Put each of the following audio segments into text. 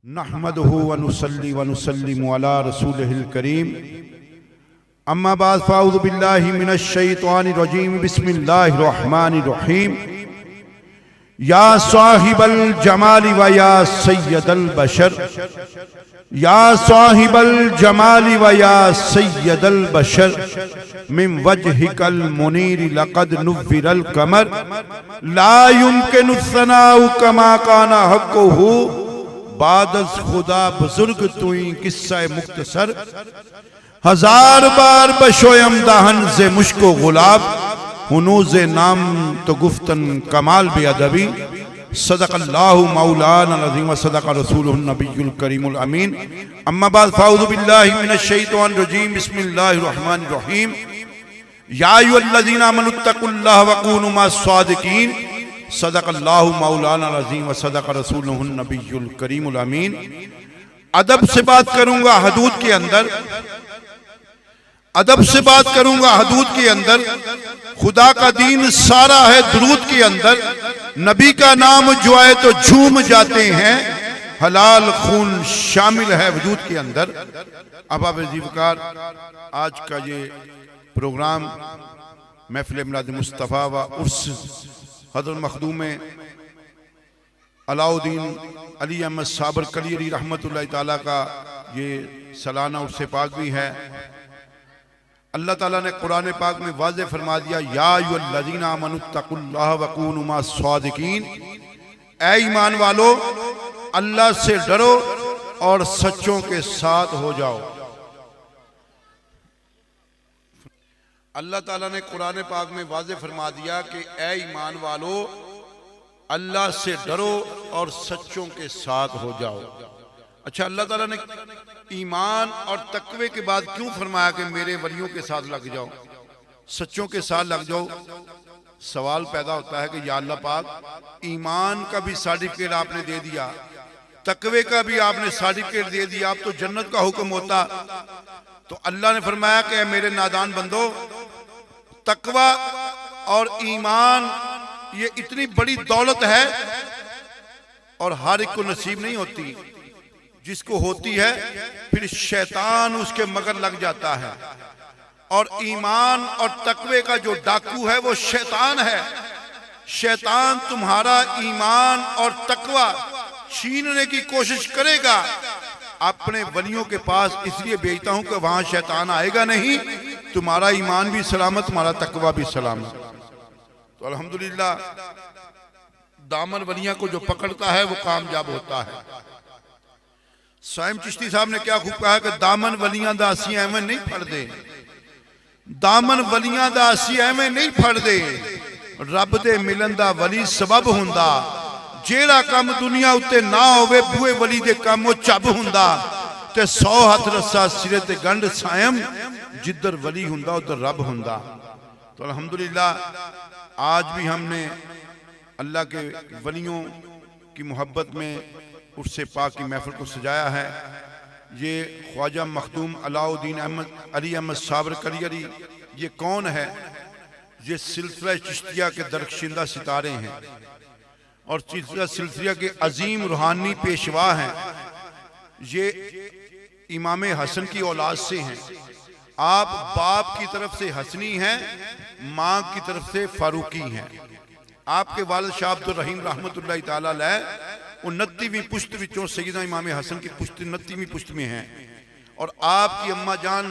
नहमदुहु व नुसल्ली व नुसल्लिमु अला रसूलिहिल करीम। अम्मा बाद फ़अऊज़ु बिल्लाहि मिनश शैतानिर रजीम। बिस्मिल्लाहिर रहमानिर रहीम। या साहिबल जमाली व या सय्यदल बशर, या साहिबल जमाली व या सय्यदल बशर, मिन वजहिकल मुनीर लक़द नुव्विरल कमर, ला युमकिनु सनाउ कमा काना हक़्क़ुहु, बादस खुदा बुजुर्ग तुई किस्सा मुख्तसर, हजार बार बशोयम दाहन से मुश्को गुलाब, हुनूज़े नाम तो गुफ्तन कमाल बेअदबी। सदक़ल्लाहु मौलाना अज़ीम व सदक़ रसूलुहुन नबियुल करीमुल अमीन। अम्मा बाद फ़अऊज़ु बिल्लाहि मिनश शैतानिर रजीम। बिस्मिल्लाहिर रहमानिर रहीम। या अय्युहल्लज़ीना आमनुत्तक़ुल्लाह व कूनू मस्सादिक़ीन। सदक़ल्लाहु मौलाना अज़ीम व सदक़ रसूलुहुन नबियुल करीमुल अमीन। अदब से बात करूंगा हदूद के अंदर, अदब से बात करूंगा हदूद के अंदर। खुदा का दीन सारा है दुरूद के अंदर। नबी का नाम जो आए तो झूम जाते हैं, हलाल खून शामिल है वजूद के अंदर। अहबाब ज़ीवकार, आज का ये प्रोग्राम महफिल मिलाद मुस्तफ़ा व उर्स हज़रत मखदूम अलाउद्दीन अली अहमद साबर कलियरी रहमतुल्लाह ताला का ये सालाना उर्स पाक भी है। अल्लाह ताला ने कुरान पाक में वाज़े फरमा दिया, या अय्युहल्लज़ीना आमनुत्तक़ुल्लाह व कूनू मस्सादिक़ीन। ऐ ईमान वालो, अल्लाह से डरो और सच्चों के साथ हो जाओ। अल्लाह ताला ने कुरान पाक में वाज़े फरमा दिया कि ऐ ईमान वालो, अल्लाह से डरो और सच्चों के साथ हो जाओ। अच्छा, अल्लाह ताला ने ईमान और तकवे के बाद क्यों फरमाया कि मेरे वलियों के साथ लग जाओ, सच्चों के साथ लग जाओ? सवाल पैदा होता है कि या अल्लाह पाक, ईमान का भी सर्टिफिकेट आपने दे दिया, तकवे का भी आपने सर्टिफिकेट दे दिया, अब तो जन्नत का हुक्म होता। तो अल्लाह ने फरमाया कि मेरे नादान बंदो, तकवा और ईमान ये इतनी बड़ी दौलत है और हर एक को नसीब नहीं होती। जिसको होती है फिर शैतान उसके मगर लग जाता है। और ईमान और तकवे का जो डाकू है वो शैतान है। शैतान तुम्हारा ईमान और तकवा छीनने की कोशिश करेगा। अपने वलियों के पास इसलिए भेजता हूं कि वहां शैतान आएगा नहीं, तुम्हारा ईमान भी सलामत, तुम्हारा तकवा भी सलामत। तो अल्हम्दुलिल्लाह, दामन वलियां को जो पकड़ता है वो कामयाब होता है। साइम चिश्ती साहब ने क्या खूब कहा कि दामन वलियां दा असी एवें नहीं फड़ दे, दामन वलियां दा असी एवें नहीं फड़ दे, रब दे मिलन दा वली सबब हुंदा, जेड़ा काम दुनिया उत्ते ना होवे बूए वली दे काम वो चब हुंदा, ते 100 हथ रस्सा सिरे ते गंढ सायम, जिधर वली हुंदा उधर रब हुंदा। तो अल्हम्दुलिल्लाह, आज भी हमने अल्लाह के वलियों की मोहब्बत में उर्से पाक की महफिल को सजाया है। ये ख्वाजा मखदूम अलाउद्दीन अली अहमद साबर कलियरी, ये कौन है? ये सिलसिला चिश्तिया के दरख्शिंदा सितारे हैं और सिलसिला के अजीम रूहानी पेशवा हैं। ये इमाम हसन की औलाद से हैं। आप बाप की तरफ से हसनी हैं, माँ की तरफ से फारूकी हैं। आपके वालिद शाह अब्दुल रहीम रहमतुल्लाह ताला अलैह 29वीं पुश्त विचों सैयदना इमाम हसन की पुश्त 29वीं पुश्त में है। और आपकी अम्मा जान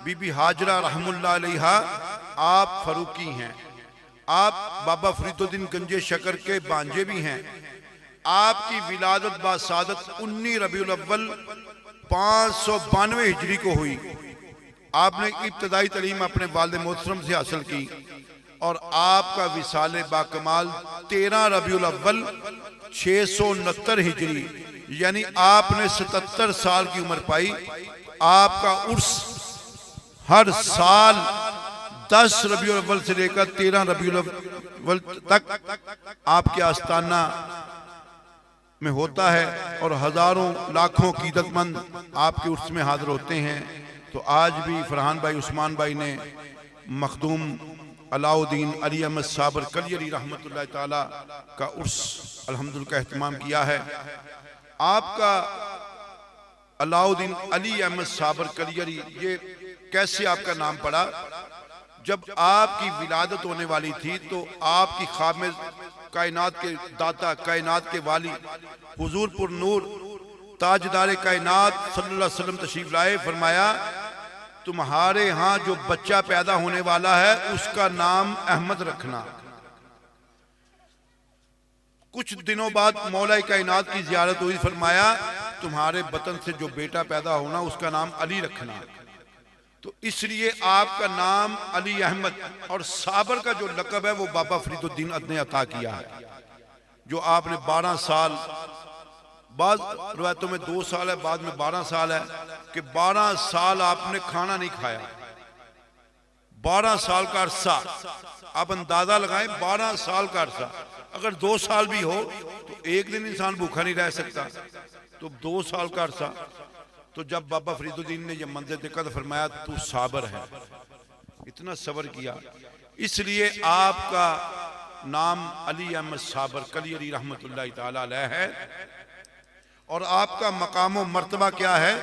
बीबी हाजरा रहमुल्लाह अलैहा आप फारूकी हैं। आप बाबा फरीदुद्दीन गंजे शकर के बांजे भी हैं। आपकी विलादत बासादत 19 रबीउल अव्वल 592 हिजरी को हुई। आपने इब्तदाई तालीम अपने वालिद मोहतरम से हासिल की और आपका विसाले बाकमाल 13 रबीउल अव्वल 669 हिजरी, यानी आपने 77 साल की उम्र पाई। आपका उर्स हर साल 10 रबीउल अव्वल से लेकर 13 रबीउल अव्वल तक आपके आस्ताना में होता है और हजारों लाखों कीदतमंद आपके उर्स में हाजिर होते हैं। तो आज भी फरहान भाई, उस्मान भाई ने मखदूम अलाउद्दीन अली अहमद साबर कलियरी रहमतुल्लाह ताला का उर्स अल्हम्दुलिल्लाह का एहतमाम किया है। आपका अलाउद्दीन अली अहमद साबर कलियरी, ये कैसे आपका नाम पड़ा? जब आपकी विलादत होने वाली थी तो आपकी ख्वाब में कायनात के दाता, कायनात के वाली हुजूर पुर नूर ताजदार कायनात सल्लल्लाहु अलैहि वसल्लम तशरीफ लाए। फरमाया तुम्हारे यहाँ जो बच्चा पैदा होने वाला है उसका नाम अहमद रखना। कुछ दिनों बाद मौला कायनात की जियारत हुई, फरमाया तुम्हारे बतन से जो बेटा पैदा होना उसका नाम अली रखना। तो इसलिए आपका नाम अली अहमद, और साबर का जो लक़ब है वो बाबा फरीदुद्दीन ने अता किया है, जो आपने 12 साल, बाद रवायतों में 2 साल है, बाद में 12 साल है, कि 12 साल आपने खाना नहीं खाया। 12 साल का अरसा आप अंदाजा लगाएं, 12 साल का अरसा। अगर 2 साल भी हो तो एक दिन इंसान भूखा नहीं रह सकता, तो 2 साल का अरसा। तो जब बाबा फरीदुद्दीन ने यह मंजर देखा तो फरमाया तू साबर है, इतना सब्र किया, इसलिए आपका नाम अली अहमद साबर कलियरी रहमतुल्लाह ताला अलैह है। और आपका मकाम व मर्तबा क्या है?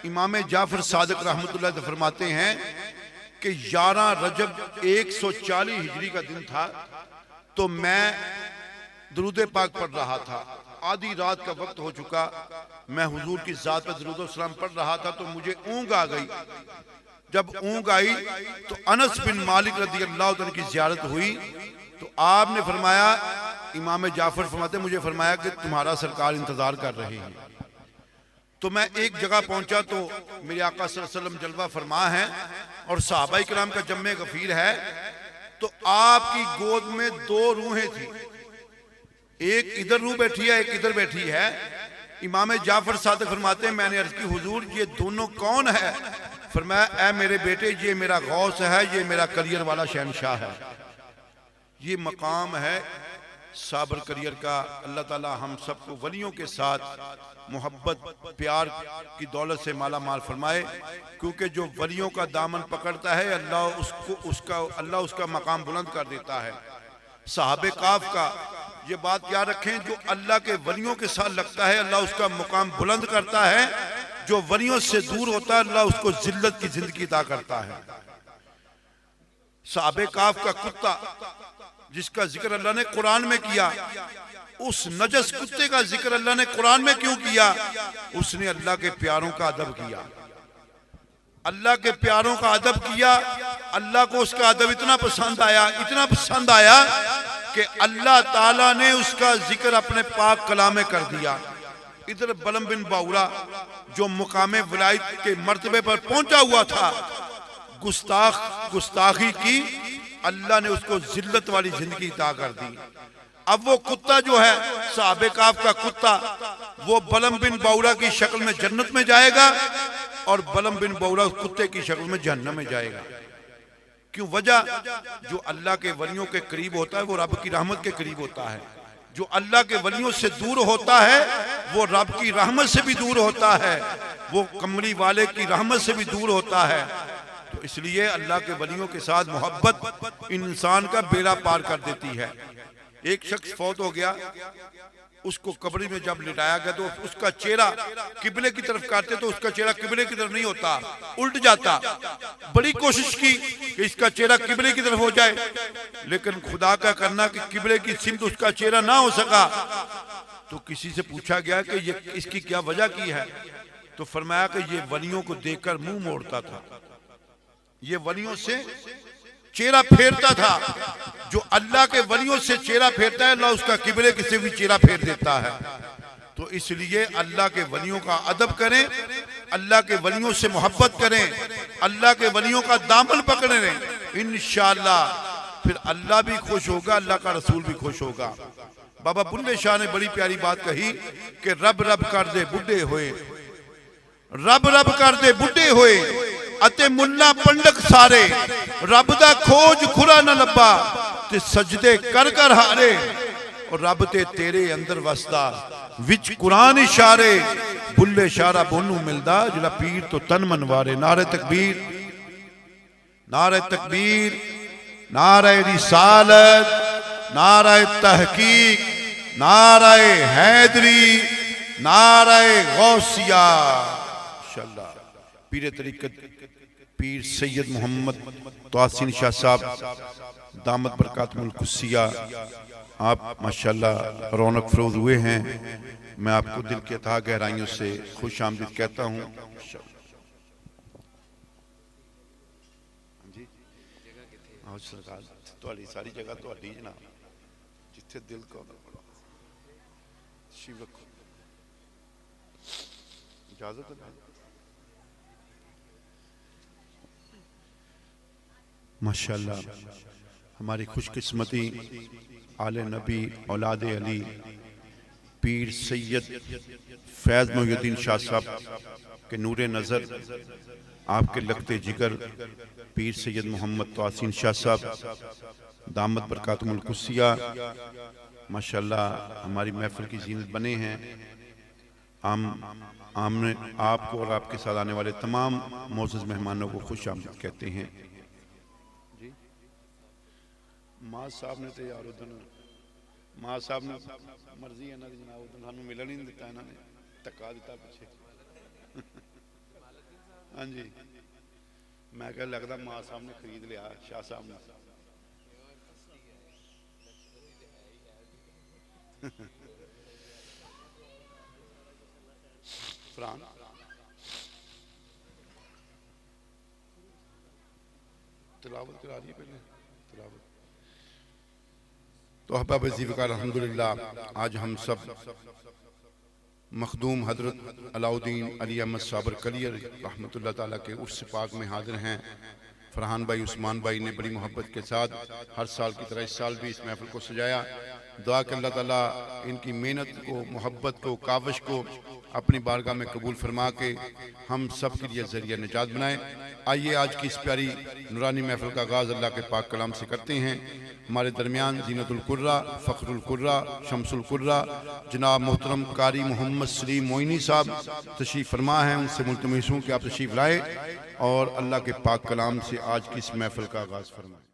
इमाम जाफर सादिक रहमतुल्लाह अलैह फरमाते हैं कि 11 रजब 140 हिजरी का दिन था, तो मैं दुरूद पाक पढ़ रहा था, आधी रात का वक्त हो चुका, मैं हुजूर की ज़ात पर दुरूद व सलाम पढ़ रहा था, तो मुझे ऊँग आ गई। जब ऊँग आई तो अनस बिन मालिक रज़ी अल्लाह अन्हु की ज़ियारत हुई, तो आपने फरमाया, इमाम जाफर फरमाते मुझे फरमाया कि तुम्हारा सरकार इंतजार कर रहे हैं। तो मैं एक जगह पहुंचा तो मेरे आका सल्लल्लाहु अलैहि वसल्लम जलवा फरमा है और सहाबा किराम का जम्मे गफीर है। तो आपकी गोद में 2 रूहें थी, एक इधर रूह बैठी है, एक इधर बैठी है। इमाम जाफर सादिक फरमाते हैं मैंने अर्ज की हुजूर ये दोनों कौन है? फरमाया ऐ मेरे बेटे ये मेरा गौस है, ये मेरा कलियर वाला शहनशाह है। ये मकाम है साबर करियर का। अल्लाह ताला हम सबको वलियों के साथ मोहब्बत प्यार की दौलत से माला माल फरमाए, क्योंकि जो वलियों का दामन पकड़ता है अल्लाह उसका मकाम बुलंद कर देता है। साहबे काफ का ये बात याद रखें, जो अल्लाह के वलियों के साथ लगता है अल्लाह उसका मुकाम बुलंद करता है, जो वलियों से दूर होता है अल्लाह उसको जिल्लत की जिंदगी अता करता है। साहबे काफ का कुत्ता जिसका जिक्र अल्लाह ने कुरान में किया, उस नजस कुत्ते का जिक्र अल्लाह ने कुरान में क्यों किया? उसने अल्लाह के प्यारों का अदब किया, अल्लाह के प्यारों का अदब किया। अल्लाह को उसका अदब इतना पसंद आया कि अल्लाह ताला ने उसका जिक्र अपने पाक कलाम में कर दिया। इधर बलम बिन बाउरा जो मुकामे विलायत के मर्तबे पर पहुंचा हुआ था, गुस्ताखी की, अल्लाह ने उसको जिल्लत वाली जिंदगी अता कर दी। अब वो कुत्ता जो है साहबे काफ का कुत्ता, वो बलम बिन बाउरा की शक्ल में जन्नत में जाएगा और बलम बिन बाउरा कुत्ते की शक्ल में जहन्नम में जाएगा। क्यों? वजह, जो अल्लाह के वलियों के करीब होता है वो रब की रहमत के करीब होता है, जो अल्लाह के वलियों से दूर होता है वो रब की रहमत से भी दूर होता है, वो कमली वाले की रहमत से भी दूर होता है। तो इसलिए अल्लाह के वलियों के साथ मोहब्बत इंसान का बेड़ा पार कर देती है। एक शख्स फौत हो गया, उसको कब्र में जब लिटाया गया तो उसका चेहरा किबले की तरफ करते तो उसका चेहरा किबले की तरफ नहीं होता, उल्ट जाता। बड़ी कोशिश की कि इसका चेहरा किबले की तरफ हो जाए, लेकिन खुदा का करना कि किबले की सिमत उसका चेहरा ना हो सका। तो किसी से पूछा गया कि ये इसकी क्या वजह की है? तो फरमाया कि ये वलियों को देखकर मुंह मोड़ता था, ये वलियों से चेहरा फेरता था। जो अल्लाह के वलियों से चेहरा फेरता है अल्लाह उसका किबले किसी भी चेहरा फेर देता है। तो इसलिए अल्लाह के वलियों का अदब करें, अल्लाह के वलियों से मोहब्बत करें, अल्लाह के वलियों का दामन पकड़ें, इंशाअल्लाह फिर अल्लाह भी खुश होगा, अल्लाह का रसूल भी खुश होगा। बाबा बुल्ले शाह ने बड़ी प्यारी बात कही कि रब रब कर दे बुढ़े होए, रब रब कर दे बुढ़े होए अते मुन्ना पंडक सारे, रब दा खोज खुरा न लब्बा ते सजदे कर कर हारे, और रब ते तेरे अंदर वसदा विच कुरान इशारे, बुल्ले शारा बोनू मिलदा जिला पीर तो तन मनवारे। नारे तकबीर, नारे तकबीर, नारे रिसालत, नारे तहकीक, नारे हैदरी, नारे गौसिया। माशाअल्लाह पीर तरीक़त पीर सैयद मोहम्मद तोसीन शाह साहब दामत बरकातुहुल कुद्सिया, आप माशाअल्लाह रौनक फरोज हुए हैं। मैं आपको दिल की अथाह गहराइयों से खुश आमदीद कहता हूँ। सारी जगह तुहाडी जनाब, जिथे दिल को शिव रखो, इजाजत है। माशाअल्लाह हमारी खुशकिस्मती आले नबी औलाद अली पीर सैयद फैज़ मोहिउद्दीन शाह साहब के नूरे नज़र, आपके लगते जिगर पीर सैयद मोहम्मद तोसीन शाह साहब दामत बरकातुहुल कुद्सिया माशाअल्लाह हमारी महफिल की जीनत बने हैं। हमने आपको और आपके साथ आने वाले तमाम मोअज़्ज़ज़ मेहमानों को खुश आमदीद कहते हैं। जी मां साहब ने तो यार उदन मां साहब ने मर्जी है ना जनाब, उदन सानू मिलन ही नहीं दिता, इन्होंने धक्का दिता पीछे। हाँ जी मैं क्या लगता मां साहब ने खरीद लिया शाह साहब ने। फरहान तिलावत करा रही है पहले तिलावत। तो अहबाब ज़ीफ़कार अल्हम्दुलिल्लाह आज हम सब मखदूम हजरत अलाउद्दीन अली अहमद साबर कलियर रहमतुल्लाह ताला के उर्स पाक में हाजिर हैं। फरहान भाई उस्मान भाई ने बड़ी मोहब्बत के साथ हर साल की तरह इस साल भी इस महफिल को सजाया। दुआ कि अल्लाह ताला इनकी मेहनत को, मोहब्बत को, काविश को अपनी बारगाह में कबूल फरमा के हम सब के लिए ज़रिया निजात बनाए। आइए आज की इस प्यारी नूरानी महफिल का आगाज़ अल्लाह के पाक कलाम से करते हैं। हमारे दरमियान ज़ीनतुल कुर्रा, फ़ख्रुल कुर्रा, शम्सुल कुर्रा जनाब मोहतरम कारी मोहम्मद सलीम मोइनी साहब तशरीफ़ फरमा हैं। उनसे मुल्तमिस हूँ कि आप तशरीफ़ लाए और अल्लाह के पाक कलाम से आज की इस महफिल का आगाज़ फरमाएं।